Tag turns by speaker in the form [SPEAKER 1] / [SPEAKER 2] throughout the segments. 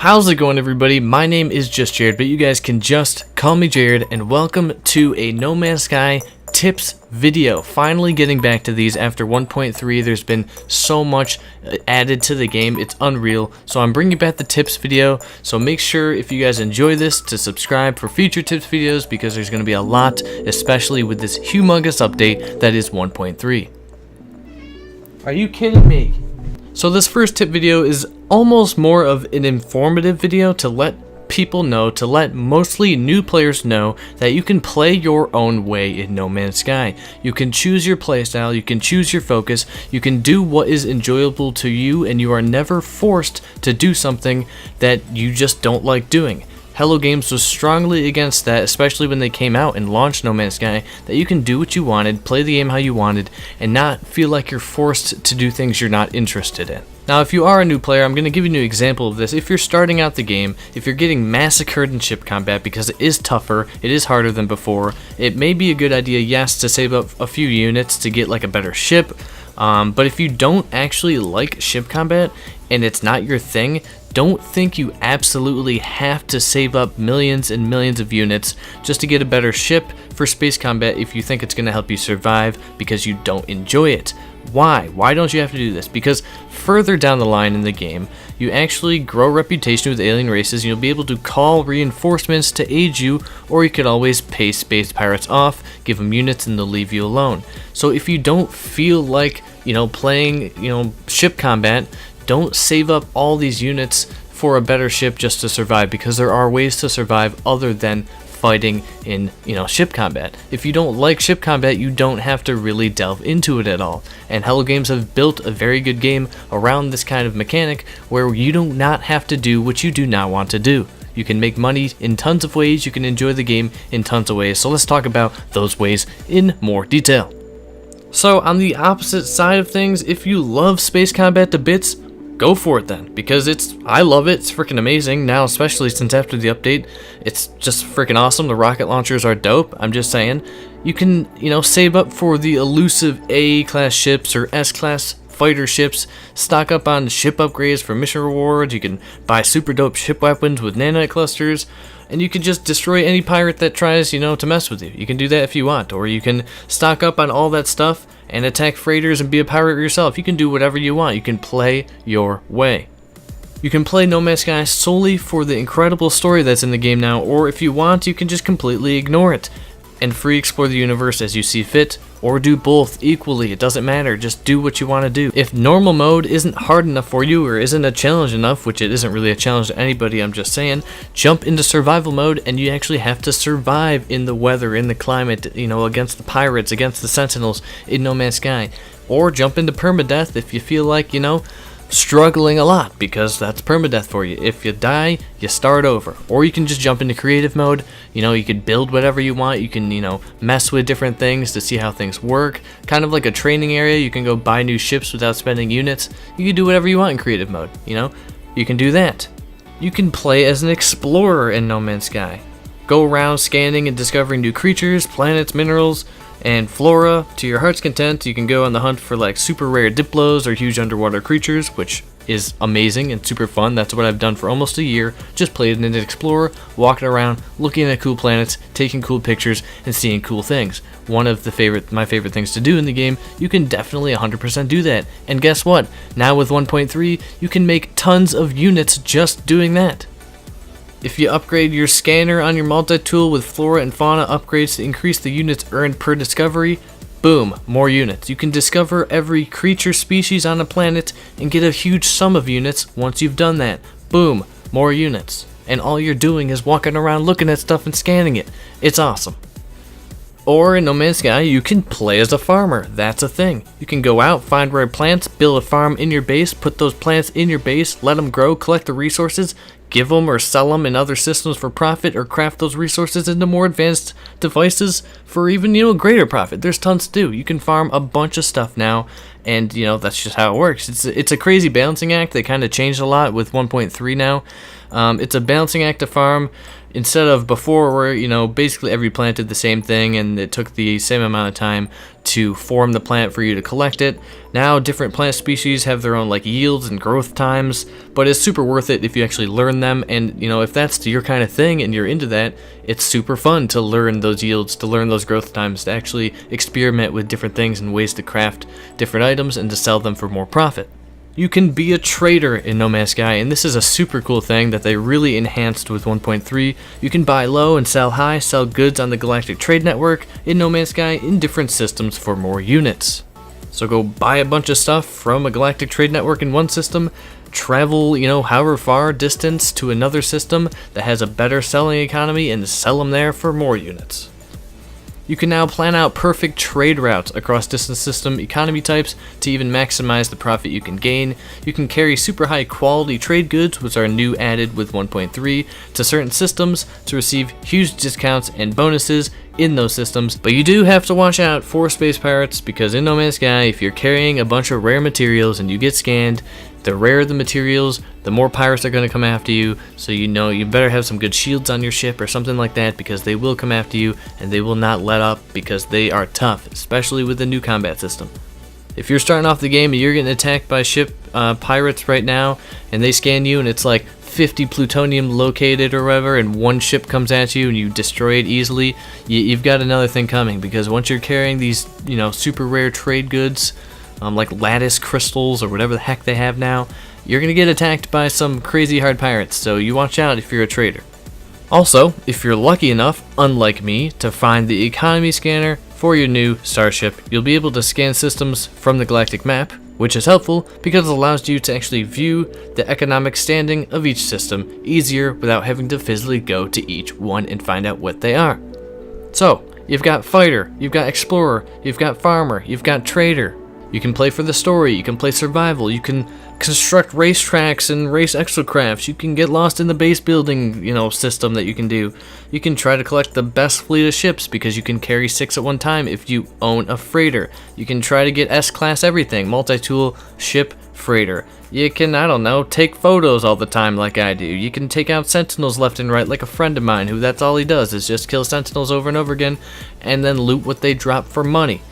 [SPEAKER 1] How's it going, everybody? My name is just Jared, but you guys can just call me Jared, and welcome to a No Man's Sky tips video. Finally getting back to these after 1.3. There's been so much added to the game, it's unreal. So I'm bringing back the tips video, so make sure if you guys enjoy this to subscribe for future tips videos, because there's going to be a lot, especially with this humongous update that is 1.3. Are you kidding me? So this first tip video is almost more of an informative video to let people know, to let mostly new players know that you can play your own way in No Man's Sky. You can choose your playstyle, you can choose your focus, you can do what is enjoyable to you, and you are never forced to do something that you just don't like doing. Hello Games was strongly against that, especially when they came out and launched No Man's Sky, that you can do what you wanted, play the game how you wanted, and not feel like you're forced to do things you're not interested in. Now, if you are a new player, I'm going to give you an example of this. If you're starting out the game, if you're getting massacred in ship combat because it is tougher, it is harder than before, it may be a good idea, yes, to save up a few units to get like a better ship, but if you don't actually like ship combat and it's not your thing, don't think you absolutely have to save up millions and millions of units just to get a better ship for space combat if you think it's going to help you survive because you don't enjoy it. Why? Why don't you have to do this? Because further down the line in the game, you actually grow reputation with alien races, and you'll be able to call reinforcements to aid you, or you could always pay space pirates off, give them units, and they'll leave you alone. So if you don't feel like, playing, ship combat, don't save up all these units for a better ship just to survive, because there are ways to survive other than fighting in, ship combat. If you don't like ship combat, you don't have to really delve into it at all. And Hello Games have built a very good game around this kind of mechanic where you do not have to do what you do not want to do. You can make money in tons of ways, you can enjoy the game in tons of ways. So let's talk about those ways in more detail. So on the opposite side of things, if you love space combat to bits, go for it then, because I love it. It's freaking amazing now, especially since after the update, it's just freaking awesome. The rocket launchers are dope. I'm just saying, you can, save up for the elusive A-class ships or S-class fighter ships, stock up on ship upgrades for mission rewards, you can buy super dope ship weapons with nanite clusters, and you can just destroy any pirate that tries, to mess with you. You can do that if you want, or you can stock up on all that stuff and attack freighters and be a pirate yourself. You can do whatever you want. You can play your way. You can play No Man's Sky solely for the incredible story that's in the game now, or if you want, you can just completely ignore it and free explore the universe as you see fit, or do both equally. It doesn't matter, just do what you want to do. If normal mode isn't hard enough for you, or isn't a challenge enough, which it isn't really a challenge to anybody, I'm just saying, jump into survival mode, and you actually have to survive in the weather, in the climate, against the pirates, against the sentinels in No Man's Sky. Or jump into permadeath if you feel like, struggling a lot, because that's permadeath for you. If you die, you start over. Or you can just jump into creative mode. You could build whatever you want. You can, mess with different things to see how things work. Kind of like a training area. You can go buy new ships without spending units. You can do whatever you want in creative mode, You can do that. You can play as an explorer in No Man's Sky. Go around scanning and discovering new creatures, planets, minerals, and flora to your heart's content. You can go on the hunt for like super rare diplos or huge underwater creatures, which is amazing and super fun. That's what I've done for almost a year. Just played in an explorer, walking around, looking at cool planets, taking cool pictures, and seeing cool things. One of my favorite things to do in the game. You can definitely 100% do that. And guess what? Now with 1.3, you can make tons of units just doing that. If you upgrade your scanner on your multi-tool with flora and fauna upgrades to increase the units earned per discovery, boom, more units. You can discover every creature species on a planet and get a huge sum of units once you've done that. Boom, more units. And all you're doing is walking around looking at stuff and scanning it. It's awesome. Or in No Man's Sky, you can play as a farmer. That's a thing. You can go out, find rare plants, build a farm in your base, put those plants in your base, let them grow, collect the resources, give them or sell them in other systems for profit, or craft those resources into more advanced devices for even, greater profit. There's tons to do. You can farm a bunch of stuff now, and that's just how it works. It's a crazy balancing act. They kind of changed a lot with 1.3 now. It's a balancing act to farm instead of before where basically every plant did the same thing and it took the same amount of time to form the plant for you to collect it. Now different plant species have their own yields and growth times, but it's super worth it if you actually learn them. And if that's your kind of thing and you're into that, it's super fun to learn those yields, to learn those growth times, to actually experiment with different things and ways to craft different items and to sell them for more profit. You can be a trader in No Man's Sky, and this is a super cool thing that they really enhanced with 1.3. You can buy low and sell high, sell goods on the Galactic Trade Network in No Man's Sky in different systems for more units. So go buy a bunch of stuff from a Galactic Trade Network in one system, travel, however far distance to another system that has a better selling economy and sell them there for more units. You can now plan out perfect trade routes across different system economy types to even maximize the profit you can gain. You can carry super high quality trade goods, which are new added with 1.3, to certain systems to receive huge discounts and bonuses in those systems. But you do have to watch out for space pirates, because in No Man's Sky, if you're carrying a bunch of rare materials and you get scanned, the rarer the materials, the more pirates are going to come after you, so you better have some good shields on your ship or something like that, because they will come after you and they will not let up, because they are tough, especially with the new combat system. If you're starting off the game and you're getting attacked by ship pirates right now and they scan you and it's 50 plutonium located or whatever, and one ship comes at you and you destroy it easily, you've got another thing coming, because once you're carrying these super rare trade goods, like lattice crystals or whatever the heck they have now, you're going to get attacked by some crazy hard pirates, so you watch out if you're a trader. Also, if you're lucky enough, unlike me, to find the economy scanner for your new starship, you'll be able to scan systems from the galactic map, which is helpful because it allows you to actually view the economic standing of each system easier without having to physically go to each one and find out what they are. So, you've got fighter, you've got explorer, you've got farmer, you've got trader. You can play for the story, you can play survival, you can construct racetracks and race exocrafts, you can get lost in the base building, system that you can do. You can try to collect the best fleet of ships because you can carry 6 at one time if you own a freighter. You can try to get S-class everything, multi-tool, ship, freighter. You can, take photos all the time like I do. You can take out sentinels left and right like a friend of mine who that's all he does is just kill sentinels over and over again and then loot what they drop for money.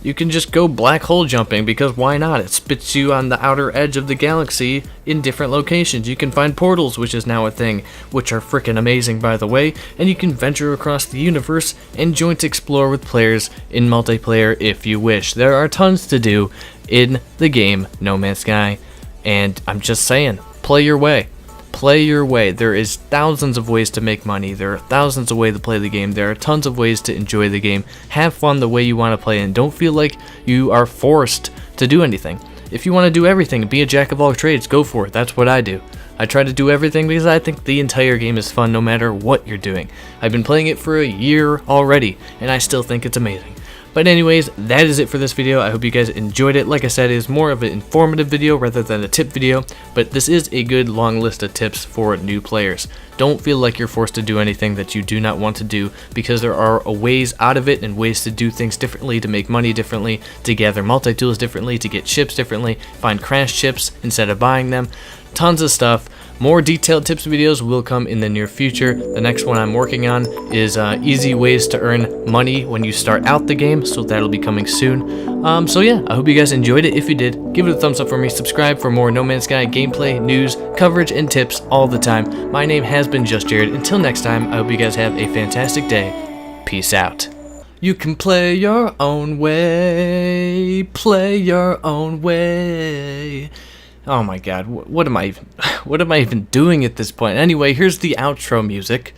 [SPEAKER 1] You can just go black hole jumping, because why not? It spits you on the outer edge of the galaxy in different locations. You can find portals, which is now a thing, which are freaking amazing by the way, and you can venture across the universe and joint explore with players in multiplayer if you wish. There are tons to do in the game No Man's Sky, and I'm just saying, play your way. Play your way. There is thousands of ways to make money. There are thousands of ways to play the game. There are tons of ways to enjoy the game. Have fun the way you want to play, and don't feel like you are forced to do anything. If you want to do everything, be a jack of all trades, go for it. That's what I do. I try to do everything because I think the entire game is fun no matter what you're doing. I've been playing it for a year already, and I still think it's amazing. But anyways, that is it for this video. I hope you guys enjoyed it. Like I said, it is more of an informative video rather than a tip video, but this is a good long list of tips for new players. Don't feel like you're forced to do anything that you do not want to do, because there are ways out of it and ways to do things differently, to make money differently, to gather multi-tools differently, to get ships differently, find crashed ships instead of buying them. Tons of stuff. More detailed tips videos will come in the near future. The next one I'm working on is easy ways to earn money when you start out the game, so that'll be coming soon. So yeah, I hope you guys enjoyed it. If you did, give it a thumbs up for me. Subscribe for more No Man's Sky gameplay, news, coverage, and tips all the time. My name has been Just Jared. Until next time, I hope you guys have a fantastic day. Peace out. You can play your own way. Play your own way. Oh my god, what am I even doing at this point? Anyway, here's the outro music.